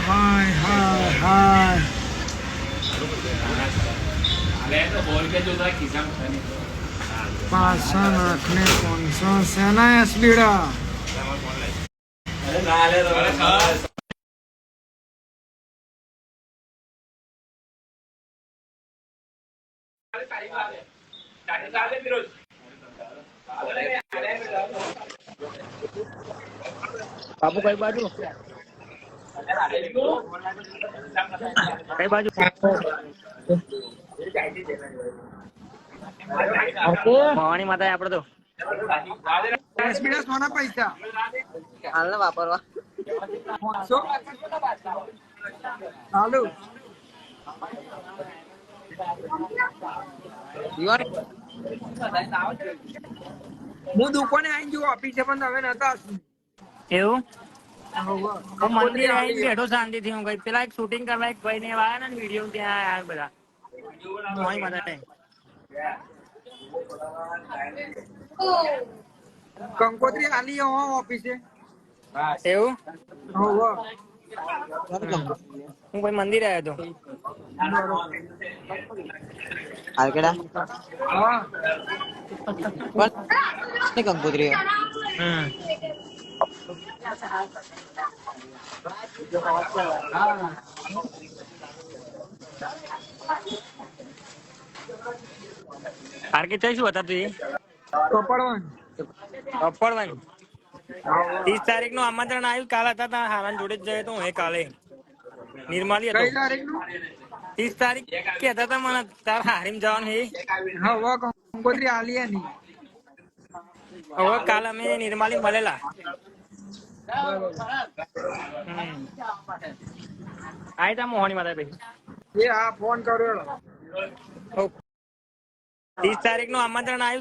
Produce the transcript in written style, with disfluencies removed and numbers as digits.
હાય હાય હાય પાછા નાખને 500 સેના એસબીડા બાપુ કઈ બાજુ કઈ બાજુ ભવાની માતા આપડે તો એસબીડા સોના પૈસા હાલ વાપરવા 500 હાલો હું દુકાને આવી ગયો ઓફિસે પણ હવે નતા એવું મંદિર આવીને બેઠો શાંતિ થી હું કઈ પેલા એક શૂટિંગ કરવા એક ભાઈ ને આવ્યા ને વિડીયો ત્યાં આવ્યા બધા ભવાની માતા કંકોત્રી આલી ઓફિસે એવું હોવ હું કોઈ મંદિર આવ્યો હતો આલકેડા હા પણ કંકોત્રી આરકે શું હતા તું કપડવન અપડવાનું 30 તારીખ નું આમંત્રણ આવ્યું કાલ હતા ત્યાં હારાન જોડે જ જાય તો હું કાલે નિર્માલી હતો કઈ તારીખનું 30 તારીખ કે હતા તા મને તાર હારીમ જવાનું હે હા કંકોત્રી આલી એની હવે કાલ અમે નિર્માલી મળેલા આઈ તા મોહની માતા ભાઈ એ હા ફોન કર્યો 30 તારીખ નું આમંત્રણ આવ્યું